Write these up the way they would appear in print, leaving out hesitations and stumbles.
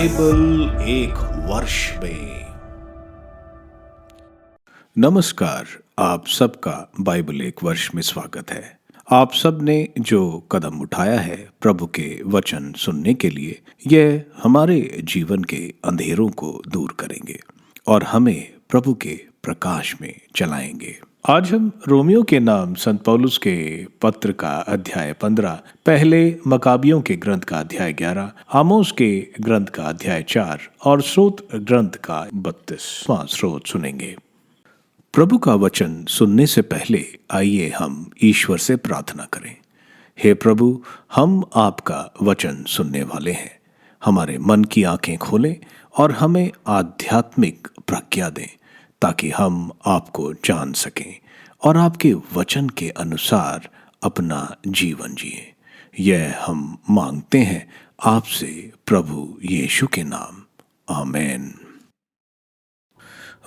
Bible एक वर्ष में। नमस्कार, आप सबका बाइबल एक वर्ष में स्वागत है। आप सब ने जो कदम उठाया है प्रभु के वचन सुनने के लिए, यह हमारे जीवन के अंधेरों को दूर करेंगे और हमें प्रभु के प्रकाश में चलाएंगे। आज हम रोमियो के नाम संत पौलुस के पत्र का अध्याय 15, पहले मकाबियों के ग्रंथ का अध्याय 11, आमोस के ग्रंथ का अध्याय 4 और स्रोत ग्रंथ का 32वां स्रोत सुनेंगे। प्रभु का वचन सुनने से पहले आइए हम ईश्वर से प्रार्थना करें। हे प्रभु, हम आपका वचन सुनने वाले हैं। हमारे मन की आंखें खोलें और हमें आध्यात्मिक प्रज्ञा दें ताकि हम आपको जान सकें और आपके वचन के अनुसार अपना जीवन जिएं। यह हम मांगते हैं आपसे प्रभु यीशु के नाम, आमीन।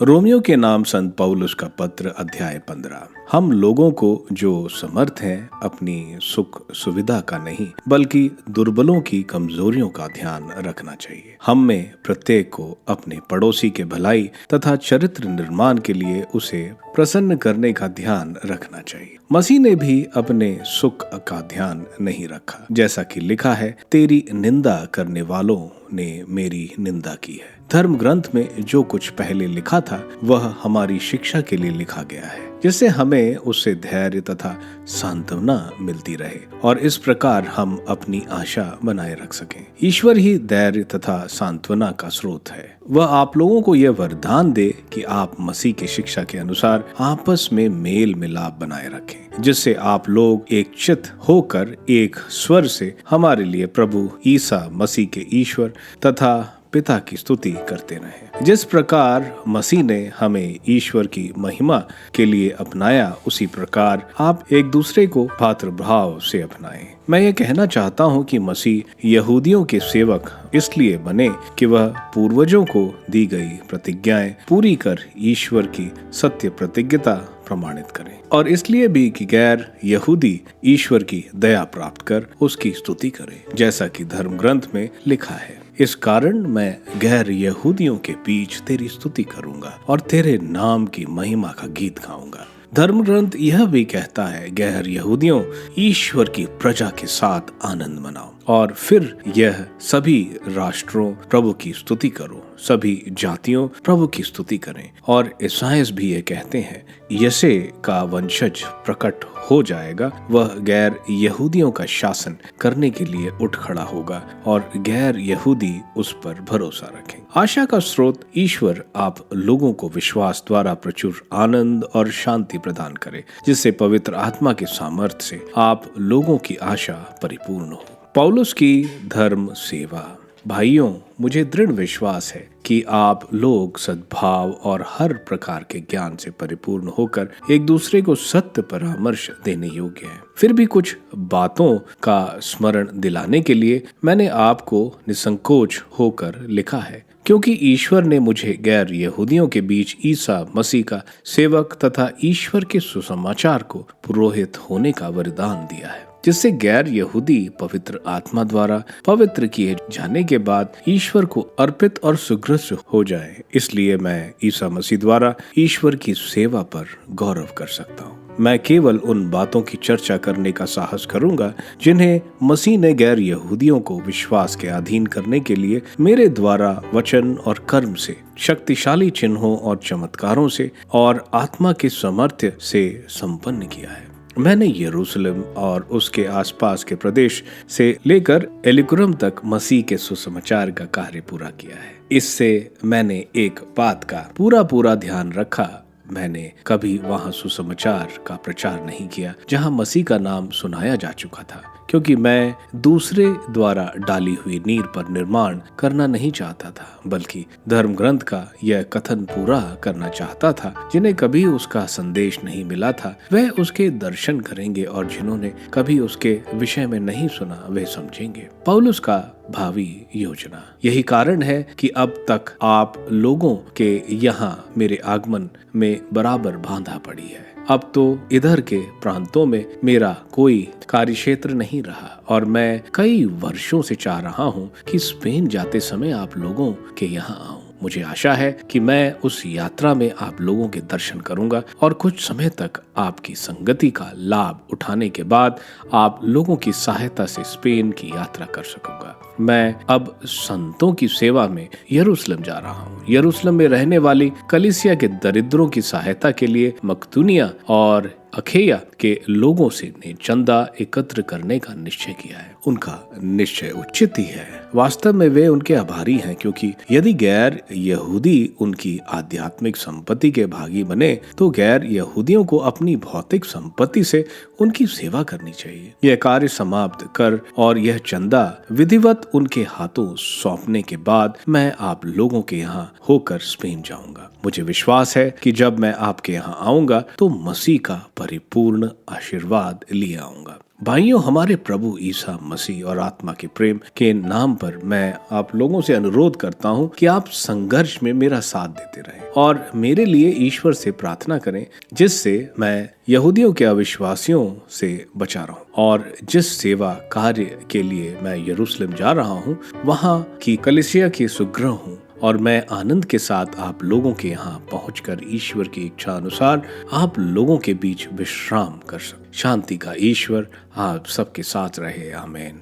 रोमियो के नाम संत पौलुस का पत्र अध्याय 15। हम लोगों को जो समर्थ हैं अपनी सुख सुविधा का नहीं बल्कि दुर्बलों की कमजोरियों का ध्यान रखना चाहिए। हम में प्रत्येक को अपने पड़ोसी के भलाई तथा चरित्र निर्माण के लिए उसे प्रसन्न करने का ध्यान रखना चाहिए। मसीह ने भी अपने सुख का ध्यान नहीं रखा, जैसा कि लिखा है, तेरी निंदा करने वालों ने मेरी निंदा की है। धर्म ग्रंथ में जो कुछ पहले लिखा था वह हमारी शिक्षा के लिए लिखा गया है, जिससे हमें उससे धैर्य तथा सांत्वना मिलती रहे और इस प्रकार हम अपनी आशा बनाए रख सकें। ईश्वर ही धैर्य तथा सांत्वना का स्रोत है। वह आप लोगों को यह वरदान दे कि आप मसीह की शिक्षा के अनुसार आपस में मेल मिलाप बनाए रखें, जिससे आप लोग एक चित्त होकर एक स्वर से हमारे लिए प्रभु ईसा मसीह के ईश्वर तथा पिता की स्तुति करते रहें। जिस प्रकार मसीह ने हमें ईश्वर की महिमा के लिए अपनाया, उसी प्रकार आप एक दूसरे को पात्र भाव से अपनाएं। मैं ये कहना चाहता हूँ कि मसीह यहूदियों के सेवक इसलिए बने कि वह पूर्वजों को दी गई प्रतिज्ञाएं पूरी कर ईश्वर की सत्य प्रतिज्ञता प्रमाणित करें, और इसलिए भी कि गैर यहूदी ईश्वर की दया प्राप्त कर उसकी स्तुति करें, जैसा कि धर्म ग्रंथ में लिखा है। इस कारण मैं गैर यहूदियों के बीच तेरी स्तुति करूंगा और तेरे नाम की महिमा का गीत गाऊंगा। धर्म ग्रंथ यह भी कहता है, गैर यहूदियों ईश्वर की प्रजा के साथ आनंद मनाओ, और फिर यह सभी राष्ट्रों प्रभु की स्तुति करो, सभी जातियों प्रभु की स्तुति करें। और ईसाइयाह भी ये कहते हैं, यसे का वंशज प्रकट हो जाएगा, वह गैर यहूदियों का शासन करने के लिए उठ खड़ा होगा और गैर यहूदी उस पर भरोसा रखें। आशा का स्रोत ईश्वर आप लोगों को विश्वास द्वारा प्रचुर आनंद और शांति प्रदान करे, जिससे पवित्र आत्मा के सामर्थ्य से आप लोगों की आशा परिपूर्ण हो। पौलुस की धर्म सेवा। भाइयों, मुझे दृढ़ विश्वास है कि आप लोग सद्भाव और हर प्रकार के ज्ञान से परिपूर्ण होकर एक दूसरे को सत्य परामर्श देने योग्य हैं। फिर भी कुछ बातों का स्मरण दिलाने के लिए मैंने आपको निसंकोच होकर लिखा है, क्योंकि ईश्वर ने मुझे गैर यहूदियों के बीच ईसा मसीह का सेवक तथा ईश्वर के सुसमाचार को पुरोहित होने का वरदान दिया है, जिससे गैर यहूदी पवित्र आत्मा द्वारा पवित्र किए जाने के बाद ईश्वर को अर्पित और सुग्रस्त हो जाए। इसलिए मैं ईसा मसीह द्वारा ईश्वर की सेवा पर गौरव कर सकता हूँ। मैं केवल उन बातों की चर्चा करने का साहस करूंगा जिन्हें मसीह ने गैर यहूदियों को विश्वास के अधीन करने के लिए मेरे द्वारा वचन और कर्म से, शक्तिशाली चिन्हों और चमत्कारों से और आत्मा के सामर्थ्य से संपन्न किया है। मैंने यरूशलेम और उसके आसपास के प्रदेश से लेकर एलिकुरम तक मसीह के सुसमाचार का कार्य पूरा किया है। इससे मैंने एक बात का पूरा ध्यान रखा, मैंने कभी वहां सुसमाचार का प्रचार नहीं किया जहां मसीह का नाम सुनाया जा चुका था, क्योंकि मैं दूसरे द्वारा डाली हुई नींव पर निर्माण करना नहीं चाहता था, बल्कि धर्म ग्रंथ का यह कथन पूरा करना चाहता था, जिन्हें कभी उसका संदेश नहीं मिला था वह उसके दर्शन करेंगे और जिन्होंने कभी उसके विषय में नहीं सुना वे समझेंगे। पौलुस का भावी योजना। यही कारण है कि अब तक आप लोगों के यहाँ मेरे आगमन में बराबर बांधा पड़ी है। अब तो इधर के प्रांतों में मेरा कोई कार्यक्षेत्र नहीं रहा और मैं कई वर्षों से चाह रहा हूँ कि स्पेन जाते समय आप लोगों के यहाँ आऊं। मुझे आशा है कि मैं उस यात्रा में आप लोगों के दर्शन करूंगा और कुछ समय तक आपकी संगति का लाभ उठाने के बाद आप लोगों की सहायता से स्पेन की यात्रा कर सकूंगा। मैं अब संतों की सेवा में यरूशलेम जा रहा हूँ। यरूशलेम में रहने वाली कलीसिया के दरिद्रों की सहायता के लिए मकदूनिया और अखेया के लोगों से ने चंदा एकत्र करने का निश्चय किया है। उनका निश्चय उचित ही है। वास्तव में वे उनके आभारी हैं, क्योंकि यदि गैर यहूदी उनकी आध्यात्मिक संपत्ति के भागी बने तो गैर यहूदियों को अपनी भौतिक संपत्ति से उनकी सेवा करनी चाहिए। यह कार्य समाप्त कर और यह चंदा विधिवत उनके हाथों सौंपने के बाद मैं आप लोगों के यहाँ होकर स्पेन जाऊंगा। मुझे विश्वास है कि जब मैं आपके यहाँ आऊंगा तो मसीह का परिपूर्ण आशीर्वाद लिए आऊंगा। भाइयों, हमारे प्रभु ईसा मसीह और आत्मा के प्रेम के नाम पर मैं आप लोगों से अनुरोध करता हूं कि आप संघर्ष में मेरा साथ देते रहें और मेरे लिए ईश्वर से प्रार्थना करें, जिससे मैं यहूदियों के अविश्वासियों से बचा रहूं और जिस सेवा कार्य के लिए मैं यरूशलेम जा रहा हूं वहां की कलीसिया की सुग्रह हूं और मैं आनंद के साथ आप लोगों के यहाँ पहुंचकर ईश्वर की इच्छा अनुसार आप लोगों के बीच विश्राम कर सकूं। शांति का ईश्वर आप सबके साथ रहे। आमीन।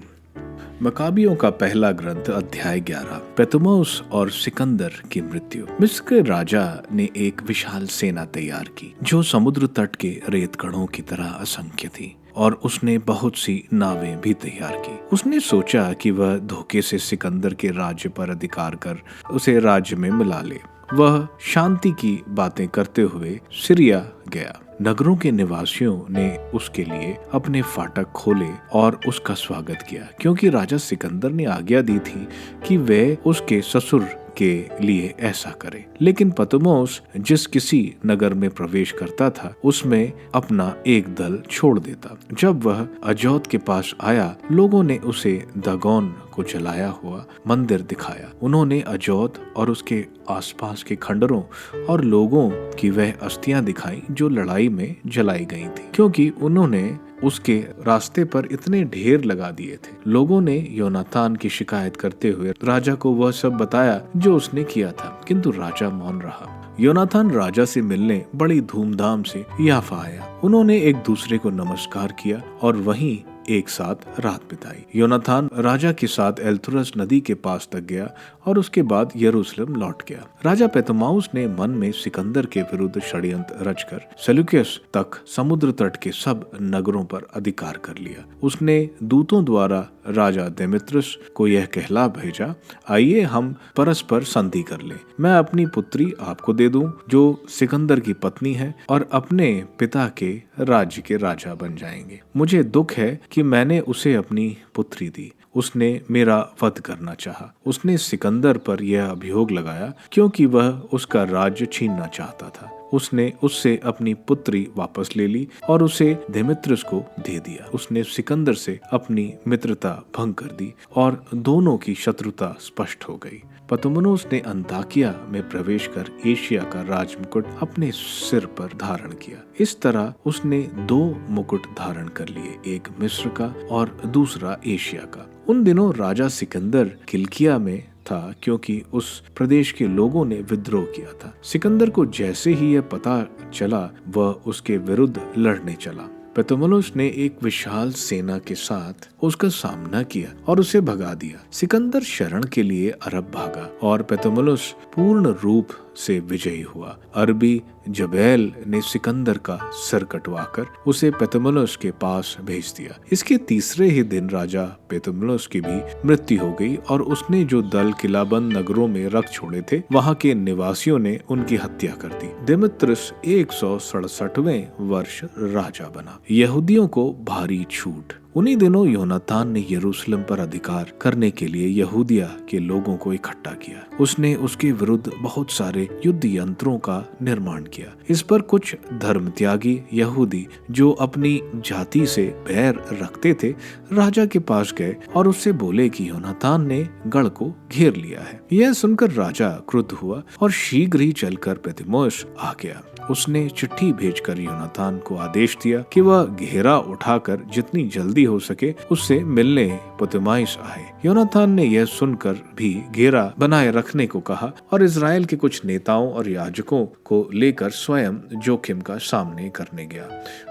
मकाबियों का पहला ग्रंथ अध्याय 11। पेतुमौस और सिकंदर की मृत्यु। मिस्र के राजा ने एक विशाल सेना तैयार की जो समुद्र तट के रेतकणों की तरह असंख्य थी और उसने बहुत सी नावें भी तैयार की। उसने सोचा कि वह धोखे से सिकंदर के राज्य पर अधिकार कर उसे राज्य में मिला ले। वह शांति की बातें करते हुए सीरिया गया। नगरों के निवासियों ने उसके लिए अपने फाटक खोले और उसका स्वागत किया, क्योंकि राजा सिकंदर ने आज्ञा दी थी कि वे उसके ससुर के लिए ऐसा करे। लेकिन पतुमौस जिस किसी नगर में प्रवेश करता था उसमें अपना एक दल छोड़ देता। जब वह अजौत के पास आया, लोगों ने उसे दागोन को जलाया हुआ मंदिर दिखाया। उन्होंने अजौत और उसके आसपास के खंडरों और लोगों की वह अस्थियां दिखाई जो लड़ाई में जलाई गई थी, क्योंकि उन्होंने उसके रास्ते पर इतने ढेर लगा दिए थे। लोगों ने योनातान की शिकायत करते हुए राजा को वह सब बताया जो उसने किया था, किंतु राजा मौन रहा। योनातान राजा से मिलने बड़ी धूमधाम से याफा आया। उन्होंने एक दूसरे को नमस्कार किया और वहीं एक साथ रात बिताई। योनातान राजा के साथ एल्थुरस नदी के पास तक गया और उसके बाद यरूशलेम लौट गया। राजा पेतुमाउस ने मन में सिकंदर के विरुद्ध षड्यंत्र रचकर सेल्यूकस तक समुद्र तट के सब नगरों पर अधिकार कर लिया। उसने दूतों द्वारा राजा देमेत्रियस को यह कहला भेजा, आइए हम परस्पर संधि कर लें। मैं अपनी पुत्री आपको दे दूं जो सिकंदर की पत्नी है और अपने पिता के राज्य के राजा बन जाएंगे। मुझे दुख है कि मैंने उसे अपनी पुत्री दी। उसने मेरा वध करना चाहा। उसने सिकंदर पर यह अभियोग लगाया क्योंकि वह उसका राज्य छीनना चाहता था। उसने उससे अपनी पुत्री वापस ले ली और उसे देमेत्रियस को दे दिया। उसने सिकंदर से अपनी मित्रता भंग कर दी और दोनों की शत्रुता स्पष्ट हो गई। पतुमनुस ने अंताकिया में प्रवेश कर एशिया का राजमुकुट अपने सिर पर धारण किया। इस तरह उसने 2 मुकुट धारण कर लिए, एक मिस्र का और दूसरा एशिया का। उन दिनों राजा सिकंदर किलकिया में था, क्योंकि उस प्रदेश के लोगों ने विद्रोह किया था। सिकंदर को जैसे ही यह पता चला वह उसके विरुद्ध लड़ने चला। पेतुमनुस ने एक विशाल सेना के साथ उसका सामना किया और उसे भगा दिया। सिकंदर शरण के लिए अरब भागा और पेतुमनुस पूर्ण रूप से विजयी हुआ। अरबी जबैल ने सिकंदर का सर कटवाकर उसे पेतुमनुस के पास भेज दिया। इसके तीसरे ही दिन राजा पेतुमनुस की भी मृत्यु हो गई और उसने जो दल किलाबंद नगरों में रख छोड़े थे वहां के निवासियों ने उनकी हत्या कर दी। देमेत्रियस 167वें वर्ष राजा बना। यहूदियों को भारी छूट। उन्हीं दिनों योनातान ने यरूशलेम पर अधिकार करने के लिए यहूदिया के लोगों को इकट्ठा किया। उसने उसके विरुद्ध बहुत सारे युद्ध यंत्रों का निर्माण किया। इस पर कुछ धर्मत्यागी यहूदी जो अपनी जाति से बैर रखते थे राजा के पास गए और उससे बोले कि योनातान ने गढ़ को घेर लिया है। यह सुनकर राजा क्रुद्ध हुआ और शीघ्र ही चलकर पेतिमोस आ गया। उसने चिट्ठी भेजकर योनातान को आदेश दिया कि वह घेरा उठाकर जितनी जल्दी हो सके उससे मिलने पेतिमोस आए। योनातान ने यह सुनकर भी घेरा बनाए रखने को कहा और इजराइल के कुछ नेताओं और याजकों को लेकर स्वयं जोखिम का सामना करने गया।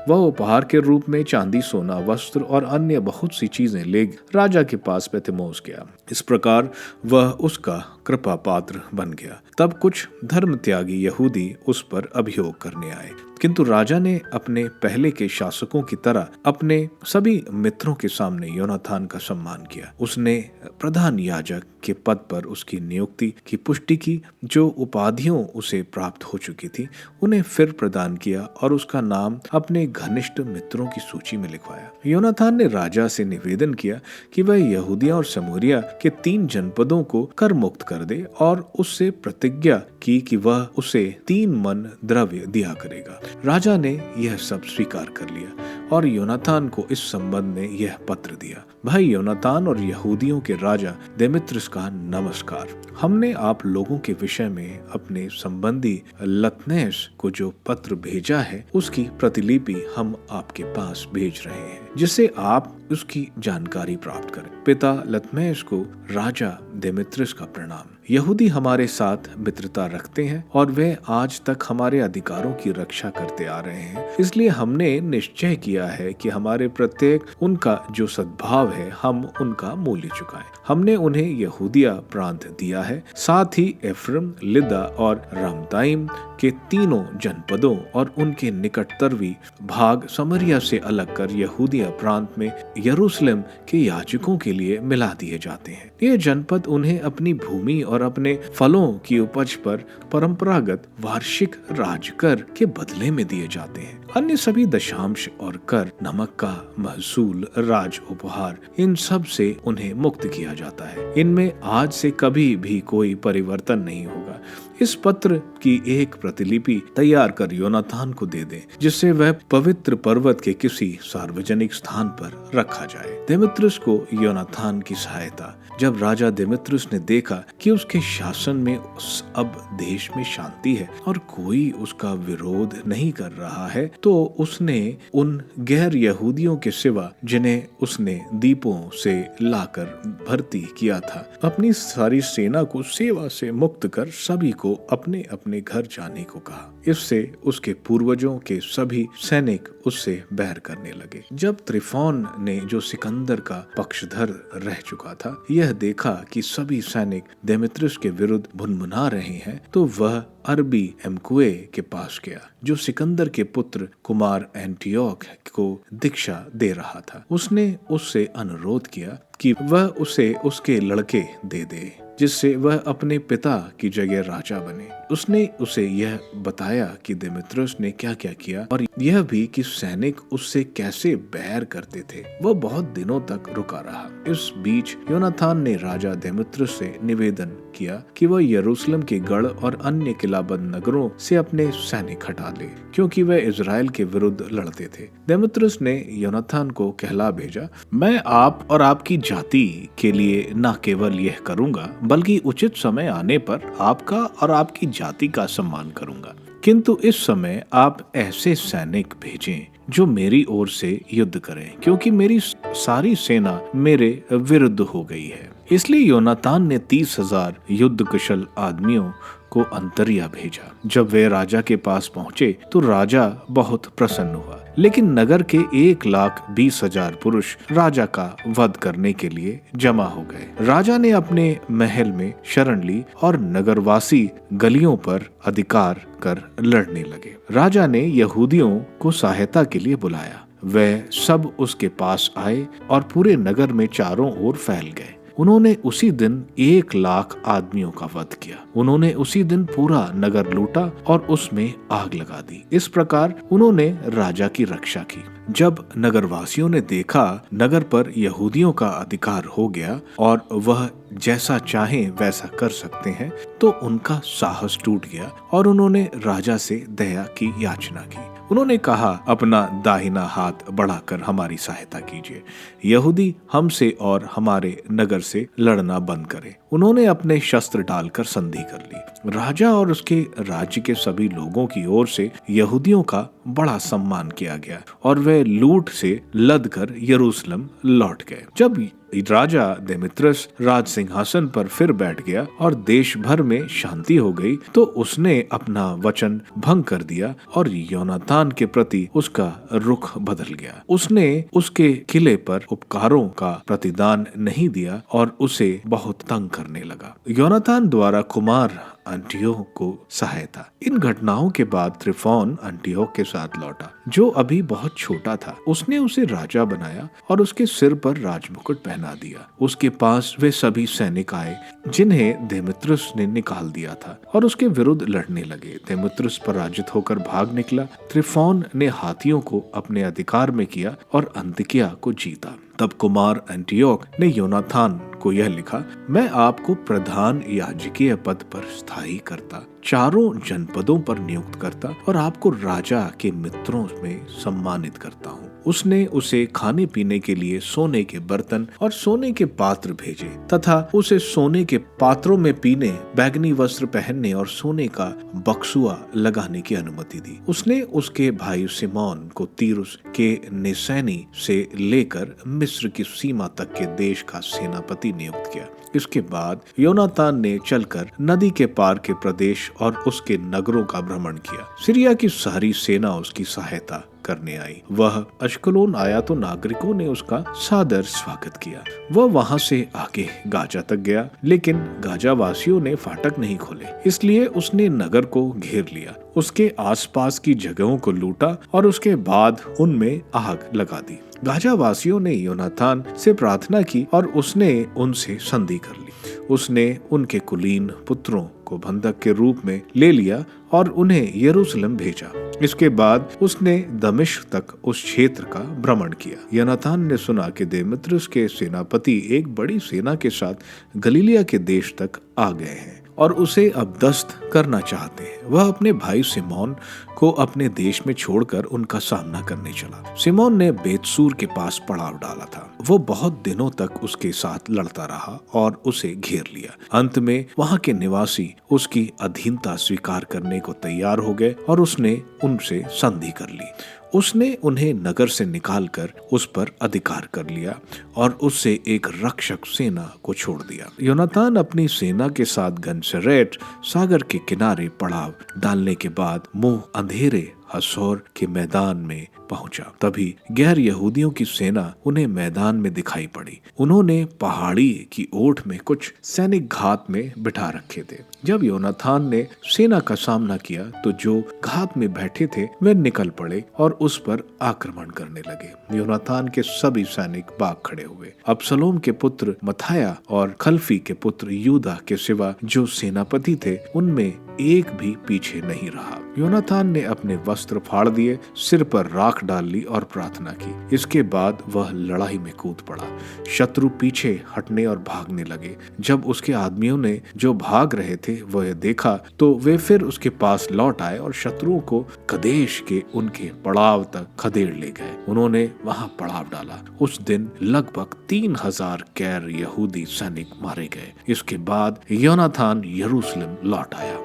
वह उपहार के रूप में चांदी, सोना, वस्त्र और अन्य बहुत सी चीजें ले राजा के पास पेतिमोस गया। इस प्रकार वह उसका कृपा पात्र बन गया। तब कुछ धर्म त्यागी यहूदी उस पर अभियोग करने आए, किंतु राजा ने अपने पहले के शासकों की तरह अपने सभी मित्रों के सामने योनातान का सम्मान किया। उसने प्रधान याजक के पद पर उसकी नियुक्ति की पुष्टि की। जो उपाधियों उसे प्राप्त हो चुकी थी उन्हें फिर प्रदान किया और उसका नाम अपने घनिष्ठ मित्रों की सूची में लिखवाया। योनातान ने राजा से निवेदन किया कि वह यहूदिया और समूरिया के 3 जनपदों को कर मुक्त कर दे और उससे प्रतिज्ञा की कि वह उसे 3 मन द्रव्य दिया करेगा। राजा ने यह सब स्वीकार कर लिया और योनातान को इस संबंध में यह पत्र दिया। भाई योनातान और यहूदियों के राजा देमेत्रियुस का नमस्कार। हमने आप लोगों के विषय में अपने संबंधी लतनेस को जो पत्र भेजा है उसकी प्रतिलिपि हम आपके पास भेज रहे हैं, जिससे आप उसकी जानकारी प्राप्त करें। पिता लतनेस को राजा देमेत्रियुस का प्रणाम। यहूदी हमारे साथ मित्रता रखते हैं और वे आज तक हमारे अधिकारों की रक्षा करते आ रहे हैं। इसलिए हमने निश्चय किया है कि हमारे प्रत्येक उनका जो सद्भाव है हम उनका मूल्य चुकाएं। हमने उन्हें यहूदिया प्रांत दिया है, साथ ही एफ्रम, लिदा और रामताइम के 3 जनपदों और उनके निकटतरवी भाग समरिया से अलग कर यहूदिया प्रांत में यरूशलेम के याजकों के लिए मिला दिए जाते हैं। ये जनपद उन्हें अपनी भूमि और अपने फलों की उपज पर परंपरागत वार्षिक राजकर के बदले में दिए जाते हैं। अन्य सभी दशांश और कर, नमक का महसूल, राज उपहार, इन सब से उन्हें मुक्त किया जाता है। इनमें आज से कभी भी कोई परिवर्तन नहीं होगा। इस पत्र की एक प्रतिलिपि तैयार कर योनातान को दे दें, जिससे वह पवित्र पर्वत के किसी सार्वजनिक स्थान पर रखा जाए। देमेत्रियुस को योनातान की सहायता। जब राजा देमेत्रियुस ने देखा कि उसके शासन में अब देश में शांति है और कोई उसका विरोध नहीं कर रहा है, तो उसने उन गैर यहूदियों के सिवा जिन्हें उसने दीपों से लाकर भर्ती किया था, अपनी सारी सेना को सेवा से मुक्त कर सभी को अपने अपने घर जाने को कहा। इससे उसके पूर्वजों के सभी सैनिक उससे बैर करने लगे। जब त्रिफोन ने, जो सिकंदर का पक्षधर रह चुका था, यह देखा कि सभी सैनिक देमेत्रियुस के विरुद्ध भुनभुना रहे हैं, तो वह अरबी एमकुए के पास गया, जो सिकंदर के पुत्र कुमार एंटियोक को दीक्षा दे रहा था। उसने उससे अनुरोध किया कि वह उसे उसके लड़के दे दे, जिससे वह अपने पिता की जगह राजा बने। उसने उसे यह बताया कि देमेत्रियुस ने क्या क्या किया और यह भी कि सैनिक उससे कैसे बैर करते थे। वह बहुत दिनों तक रुका रहा। इस बीच योनातान ने राजा देमेत्रियुस से निवेदन किया कि वह यरूशलेम के गढ़ और अन्य किलाबंद नगरों से अपने सैनिक हटा ले, क्योंकि वे इजराइल के विरुद्ध लड़ते थे। देमेत्रियुस ने योनातान को कहला भेजा, मैं आप और आपकी जाति के लिए न केवल यह करूंगा, बल्कि उचित समय आने पर आपका और आपकी जाति का सम्मान करूंगा। किंतु इस समय आप ऐसे सैनिक भेजें जो मेरी ओर से युद्ध करें, क्योंकि मेरी सारी सेना मेरे विरुद्ध हो गई है। इसलिए योनातान ने 30,000 युद्ध कुशल आदमियों को अंतरिया भेजा। जब वे राजा के पास पहुंचे तो राजा बहुत प्रसन्न हुआ, लेकिन नगर के 1,20,000 पुरुष राजा का वध करने के लिए जमा हो गए। राजा ने अपने महल में शरण ली और नगरवासी गलियों पर अधिकार कर लड़ने लगे। राजा ने यहूदियों को सहायता के लिए बुलाया। वे सब उसके पास आए और पूरे नगर में चारों ओर फैल गए। उन्होंने उसी दिन 1 लाख आदमियों का वध किया। उन्होंने उसी दिन पूरा नगर लूटा और उसमें आग लगा दी। इस प्रकार उन्होंने राजा की रक्षा की। जब नगरवासियों ने देखा नगर पर यहूदियों का अधिकार हो गया और वह जैसा चाहें वैसा कर सकते हैं, तो उनका साहस टूट गया और उन्होंने राजा से दया की याचना की। उन्होंने कहा, अपना दाहिना हाथ बढ़ाकर हमारी सहायता कीजिए। यहूदी हमसे और हमारे नगर से लड़ना बंद करें। उन्होंने अपने शस्त्र डालकर संधि कर ली। राजा और उसके राज्य के सभी लोगों की ओर से यहूदियों का बड़ा सम्मान किया गया और वे लूट से लदकर यरूशलेम लौट गए। जब राजा देमेत्रियस राज सिंहासन पर फिर बैठ गया और देश भर में शांति हो गई, तो उसने अपना वचन भंग कर दिया और योनातान के प्रति उसका रुख बदल गया। उसने उसके किले पर उपकारों का प्रतिदान नहीं दिया और उसे बहुत तंग करने लगा। योनातान द्वारा कुमार अंटियोक को सहायता। इन घटनाओं के बाद त्रिफोन अंटियोक के साथ लौटा, जो अभी बहुत छोटा था। उसने उसे राजा बनाया और उसके सिर पर राजमुकुट पहना दिया। उसके पास वे सभी सैनिक आए जिन्हें देमेत्रियस ने निकाल दिया था और उसके विरुद्ध लड़ने लगे। देमेत्रियस पराजित होकर भाग निकला। त्रिफोन ने हाथियों को अपने अधिकार में किया और अंतिकिया को जीता। तब कुमार एंटियोक ने योनातान को यह लिखा, मैं आपको प्रधान याजकीय पद पर स्थायी करता, चारों जनपदों पर नियुक्त करता और आपको राजा के मित्रों में सम्मानित करता हूँ। उसने उसे खाने पीने के लिए सोने के बर्तन और सोने के पात्र भेजे तथा उसे सोने के पात्रों में पीने, बैगनी वस्त्र पहनने और सोने का बक्सुआ लगाने की अनुमति दी। उसने उसके भाई सिमोन को तीरुस के निसैनी से लेकर मिस्र की सीमा तक के देश का सेनापति नियुक्त किया। इसके बाद योनातान ने चलकर नदी के पार के प्रदेश और उसके नगरों का भ्रमण किया। सीरिया की सारी सेना उसकी सहायता करने आई। वह अश्कलोन आया तो नागरिकों ने उसका सादर स्वागत किया। वह वहां से आगे गाजा तक गया, लेकिन गाजा वासियों ने फाटक नहीं खोले, इसलिए उसने नगर को घेर लिया, उसके आसपास की जगहों को लूटा और उसके बाद उनमें आग लगा दी। गाजा वासियों ने योनातान से प्रार्थना की और उसने उनसे संधि कर ली। उसने उनके कुलीन पुत्रों को बंधक के रूप में ले लिया और उन्हें यरूशलेम भेजा। इसके बाद उसने दमिश्क तक उस क्षेत्र का भ्रमण किया। योनातान ने सुना कि देमेत्रियस के सेनापति एक बड़ी सेना के साथ गलीलिया के देश तक आ गए हैं और उसे अब दस्त करना चाहते हैं। वह अपने भाई सिमोन को अपने देश में छोड़कर उनका सामना करने चला। सिमोन ने बेतसूर के पास पड़ाव डाला था। वो बहुत दिनों तक उसके साथ लड़ता रहा और उसे घेर लिया। अंत में वहां के निवासी उसकी अधीनता स्वीकार करने को तैयार हो गए और उसने उनसे संधि कर ली। उसने उन्हें नगर से निकालकर उस पर अधिकार कर लिया और उससे एक रक्षक सेना को छोड़ दिया। योनातान अपनी सेना के साथ गन्सरेत सागर के किनारे पड़ाव डालने के बाद मुंह अंधेरे हसोर के मैदान में पहुंचा। तभी गैर यहूदियों की सेना उन्हें मैदान में दिखाई पड़ी। उन्होंने पहाड़ी की ओट में कुछ सैनिक घात में बिठा रखे थे। जब योनातान ने सेना का सामना किया तो जो घात में बैठे थे वे निकल पड़े और उस पर आक्रमण करने लगे। योनातान के सभी सैनिक भाग खड़े हुए। अबसलोम के पुत्र मथाया और खल्फी के पुत्र यूदा के सिवा जो सेनापति थे उनमें एक भी पीछे नहीं रहा। योनातान ने अपने वस्त्र फाड़ दिए, सिर पर राख डाल ली और प्रार्थना की। इसके बाद वह लड़ाई में कूद पड़ा। शत्रु पीछे हटने और भागने लगे। जब उसके आदमियों ने जो भाग रहे थे वह देखा तो वे फिर उसके पास लौट आए और शत्रुओं को कदेश के उनके पड़ाव तक खदेड़ ले गए। उन्होंने वहां पड़ाव डाला। उस दिन लगभग 3000 गैर यहूदी सैनिक मारे गए। इसके बाद योनातान यरूशलेम लौट आया।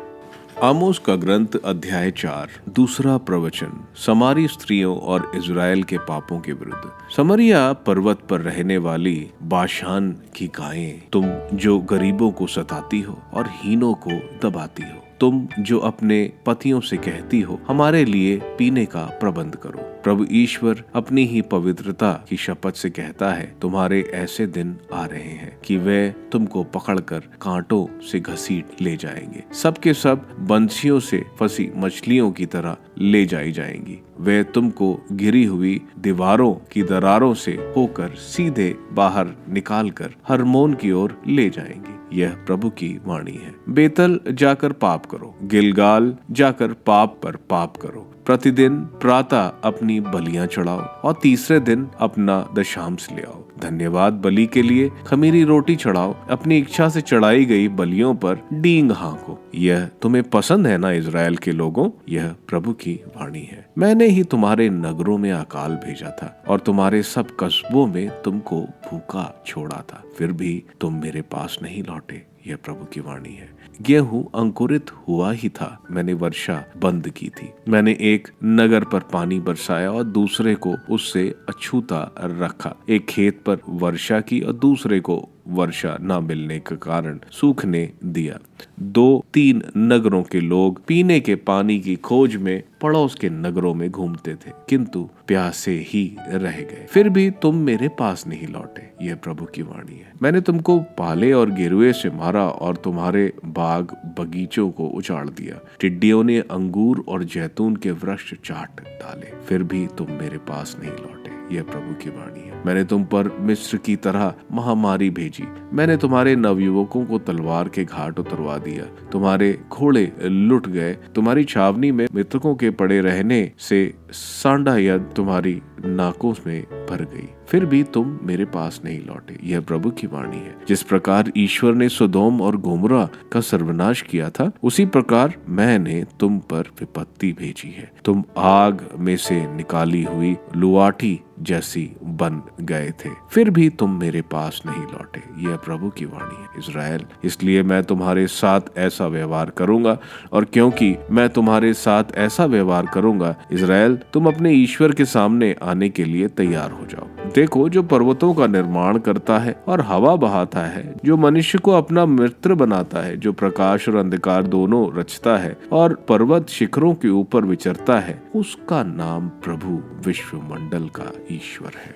आमोस का ग्रंथ अध्याय 4 दूसरा प्रवचन। समारी स्त्रियों और इज़राइल के पापों के विरुद्ध। समरिया पर्वत पर रहने वाली बाशान की गायें, तुम जो गरीबों को सताती हो और हीनों को दबाती हो, तुम जो अपने पतियों से कहती हो हमारे लिए पीने का प्रबंध करो। प्रभु ईश्वर अपनी ही पवित्रता की शपथ से कहता है, तुम्हारे ऐसे दिन आ रहे हैं कि वे तुमको पकड़कर कांटों से घसीट ले जाएंगे। सब के सब बंसियों से फंसी मछलियों की तरह ले जाई जाएंगी। वे तुमको गिरी हुई दीवारों की दरारों से होकर सीधे बाहर निकालकर हरमोन की ओर ले जाएंगी। यह प्रभु की वाणी है। बेतल जाकर पाप करो, गिलगाल जाकर पाप पर पाप करो। प्रतिदिन प्रातः अपनी बलियां चढ़ाओ और तीसरे दिन अपना दशांश ले आओ। धन्यवाद बलि के लिए खमीरी रोटी चढ़ाओ। अपनी इच्छा से चढ़ाई गई बलियों पर डींग हाँको। यह तुम्हें पसंद है ना इज़राइल के लोगों? यह प्रभु की वाणी है। मैंने ही तुम्हारे नगरों में अकाल भेजा था और तुम्हारे सब कस्बों में तुमको भूखा छोड़ा था, फिर भी तुम मेरे पास नहीं लौटे। यह प्रभु की वाणी है। गेहूं अंकुरित हुआ ही था, मैंने वर्षा बंद की थी। मैंने एक नगर पर पानी बरसाया और दूसरे को उससे अछूता रखा। एक खेत पर वर्षा की और दूसरे को वर्षा न मिलने के कारण सूखने दिया। 2-3 नगरों के लोग पीने के पानी की खोज में पड़ोस के नगरों में घूमते थे, किंतु प्यासे ही रह गए, फिर भी तुम मेरे पास नहीं लौटे। यह प्रभु की वाणी है। मैंने तुमको पाले और गिरुए से मारा और तुम्हारे बाग बगीचों को उजाड़ दिया। टिड्डियों ने अंगूर और जैतून के वृक्ष चाट डाले, फिर भी तुम मेरे पास नहीं लौटे। यह प्रभु की वाणी है। मैंने तुम पर मिस्र की तरह महामारी भेजी। मैंने तुम्हारे नवयुवकों को तलवार के घाट उतरवा दिया। तुम्हारे घोड़े लुट गए। तुम्हारी छावनी में मृतकों के पड़े रहने से सांडा यद तुम्हारी नाकों में भर गई, फिर भी तुम मेरे पास नहीं लौटे। यह प्रभु की वाणी है। जिस प्रकार ईश्वर ने सोदोम और गोमरा का सर्वनाश किया था, उसी प्रकार मैंने तुम पर विपत्ति भेजी है। तुम आग में से निकाली हुई लुआठी जैसी बन गए थे, फिर भी तुम मेरे पास नहीं लौटे। यह प्रभु की वाणी है। इज़राइल, इसलिए मैं तुम्हारे साथ ऐसा व्यवहार करूंगा, और क्योंकि मैं तुम्हारे साथ ऐसा व्यवहार करूंगा, इज़राइल, तुम अपने ईश्वर के सामने आने के लिए तैयार हो जाओ। देखो, जो पर्वतों का निर्माण करता है और हवा बहाता है, जो मनुष्य को अपना मित्र बनाता है, जो प्रकाश और अंधकार दोनों रचता है और पर्वत शिखरों के ऊपर विचरता है, उसका नाम प्रभु विश्वमंडल का ईश्वर है।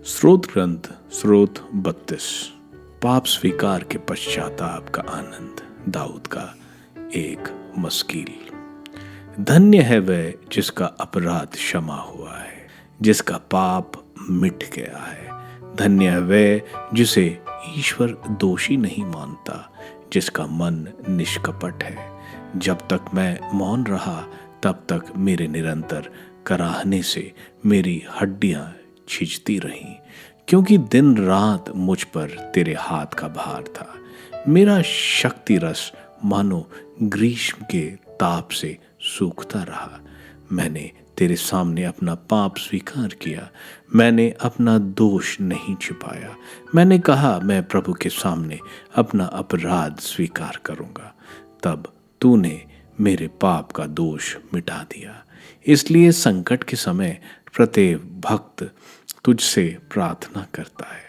स्रोत ग्रंथ स्रोत 32। पाप स्वीकार के पश्चाताप का आनंद, दाऊद का एक मस्कील। धन्य है वह जिसका अपराध क्षमा हुआ है, जिसका पाप मिट गया है। धन्य है वह जिसे ईश्वर दोषी नहीं मानता, जिसका मन निष्कपट है। जब तक मैं मौन रहा, तब तक मेरे निरंतर कराहने से मेरी हड्डियां छिजती रहीं, क्योंकि दिन रात मुझ पर तेरे हाथ का भार था। मेरा शक्ति रस मानो ग्रीष्म के ताप से सूखता रहा। मैंने तेरे सामने अपना पाप स्वीकार किया, मैंने अपना दोष नहीं छिपाया। मैंने कहा, मैं प्रभु के सामने अपना अपराध स्वीकार करूंगा। तब तूने मेरे पाप का दोष मिटा दिया। इसलिए संकट के समय प्रत्येक भक्त तुझसे प्रार्थना करता है।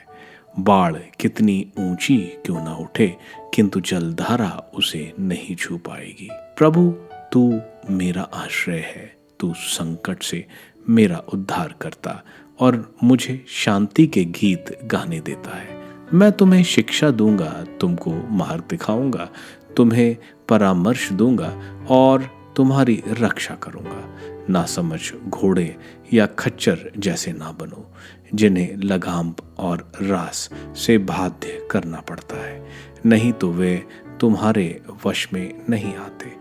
बाढ़ कितनी ऊंची क्यों ना उठे, किंतु जलधारा उसे नहीं छू पाएगी। प्रभु, तू मेरा आश्रय है। तू संकट से मेरा उद्धार करता और मुझे शांति के गीत गाने देता है। मैं तुम्हें शिक्षा दूंगा, तुमको मार्ग दिखाऊंगा, तुम्हें परामर्श दूंगा और तुम्हारी रक्षा करूंगा। ना समझ घोड़े या खच्चर जैसे ना बनो, जिन्हें लगाम और रास से बाध्य करना पड़ता है, नहीं तो वे तुम्हारे वश में नहीं आते।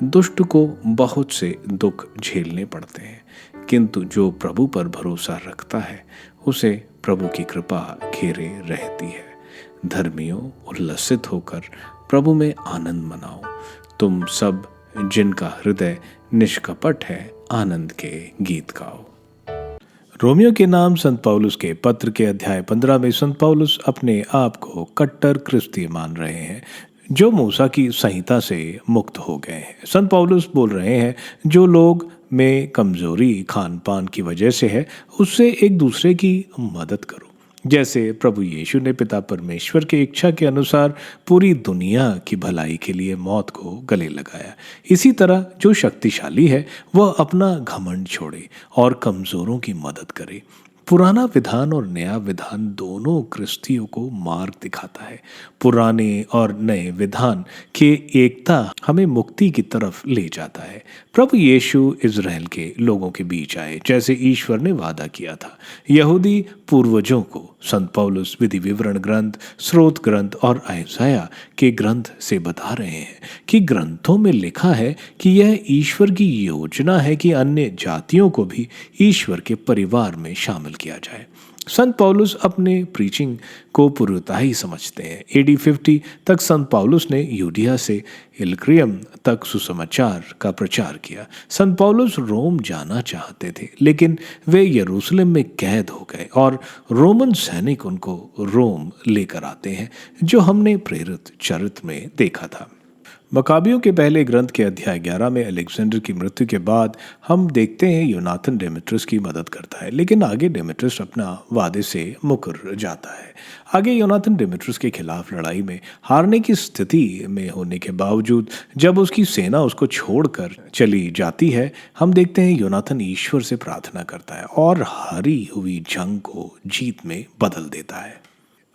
दुष्ट को बहुत से दुख झेलने पड़ते हैं, किंतु जो प्रभु पर भरोसा रखता है, उसे प्रभु की कृपा घेरे रहती है। धर्मियों, उल्लसित होकर प्रभु में आनंद मनाओ। तुम सब जिनका हृदय निष्कपट है, आनंद के गीत गाओ। रोमियो के नाम संत पौलुस के पत्र के अध्याय 15 में संत पौलुस अपने आप को कट्टर क्रिस्ती मान रहे हैं, जो मूसा की संहिता से मुक्त हो गए हैं। संत पौलुस बोल रहे हैं, जो लोग में कमजोरी खान पान की वजह से है, उससे एक दूसरे की मदद करो। जैसे प्रभु यीशु ने पिता परमेश्वर की इच्छा के अनुसार पूरी दुनिया की भलाई के लिए मौत को गले लगाया, इसी तरह जो शक्तिशाली है वह अपना घमंड छोड़े और कमजोरों की मदद करे। पुराना विधान और नया विधान दोनों क्रिस्तियों को मार्ग दिखाता है। पुराने और नए विधान के एकता हमें मुक्ति की तरफ ले जाता है। प्रभु यीशु इज़राइल के लोगों के बीच आए जैसे ईश्वर ने वादा किया था। यहूदी पूर्वजों को संत पौलुस विधि विवरण ग्रंथ, स्रोत ग्रंथ और यशायाह के ग्रंथ से बता रहे हैं कि ग्रंथों में लिखा है कि यह ईश्वर की योजना है कि अन्य जातियों को भी ईश्वर के परिवार में शामिल किया जाए। संत पौलुस अपने प्रीचिंग को पूर्णतः ही समझते हैं। एडी 50 तक संत पौलुस ने यूडिया से इल्क्रियम तक सुसमाचार का प्रचार किया। संत पौलुस रोम जाना चाहते थे, लेकिन वे यरूशलेम में कैद हो गए और रोमन सैनिक उनको रोम लेकर आते हैं, जो हमने प्रेरित चरित्र में देखा था। मकाबियों के पहले ग्रंथ के अध्याय 11 में अलेक्जेंडर की मृत्यु के बाद हम देखते हैं यूनाथन डेमेट्रियस की मदद करता है, लेकिन आगे डेमेट्रियस अपना वादे से मुकर जाता है। आगे यूनाथन डेमेट्रियस के खिलाफ लड़ाई में हारने की स्थिति में होने के बावजूद जब उसकी सेना उसको छोड़कर चली जाती है, हम देखते हैं यूनाथन ईश्वर से प्रार्थना करता है और हारी हुई जंग को जीत में बदल देता है।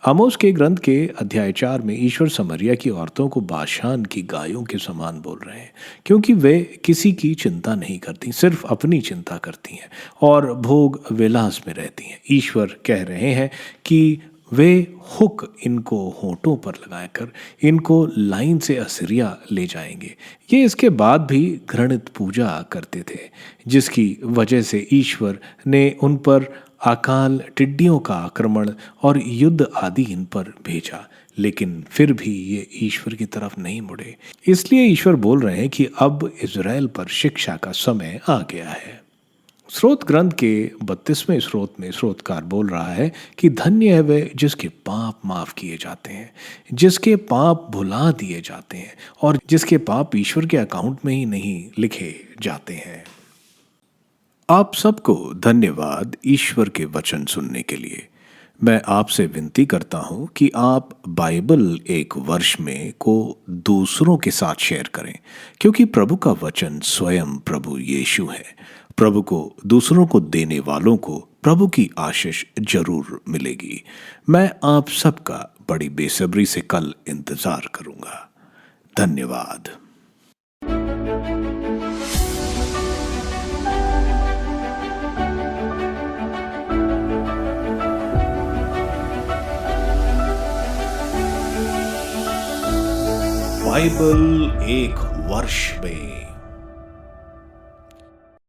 आमोस के ग्रंथ के अध्याय 4 में ईश्वर समरिया की औरतों को बाशान की गायों के समान बोल रहे हैं, क्योंकि वे किसी की चिंता नहीं करती, सिर्फ अपनी चिंता करती हैं और भोग विलास में रहती हैं। ईश्वर कह रहे हैं कि वे हुक इनको होंठों पर लगाकर इनको लाइन से असीरिया ले जाएंगे। ये इसके बाद भी घृणित पूजा करते थे, जिसकी वजह से ईश्वर ने उन पर अकाल, टिड्डियों का आक्रमण और युद्ध आदि इन पर भेजा, लेकिन फिर भी ये ईश्वर की तरफ नहीं मुड़े। इसलिए ईश्वर बोल रहे हैं कि अब इज़राइल पर शिक्षा का समय आ गया है। स्रोत ग्रंथ के 32वें स्रोत में स्रोतकार बोल रहा है कि धन्य है वे जिसके पाप माफ किए जाते हैं, जिसके पाप भुला दिए जाते हैं और जिसके पाप ईश्वर के अकाउंट में ही नहीं लिखे जाते हैं। आप सबको धन्यवाद ईश्वर के वचन सुनने के लिए। मैं आपसे विनती करता हूं कि आप बाइबल एक वर्ष में को दूसरों के साथ शेयर करें, क्योंकि प्रभु का वचन स्वयं प्रभु यीशु है। प्रभु को दूसरों को देने वालों को प्रभु की आशीष जरूर मिलेगी। मैं आप सबका बड़ी बेसब्री से कल इंतजार करूंगा। धन्यवाद। बाइबल एक वर्ष में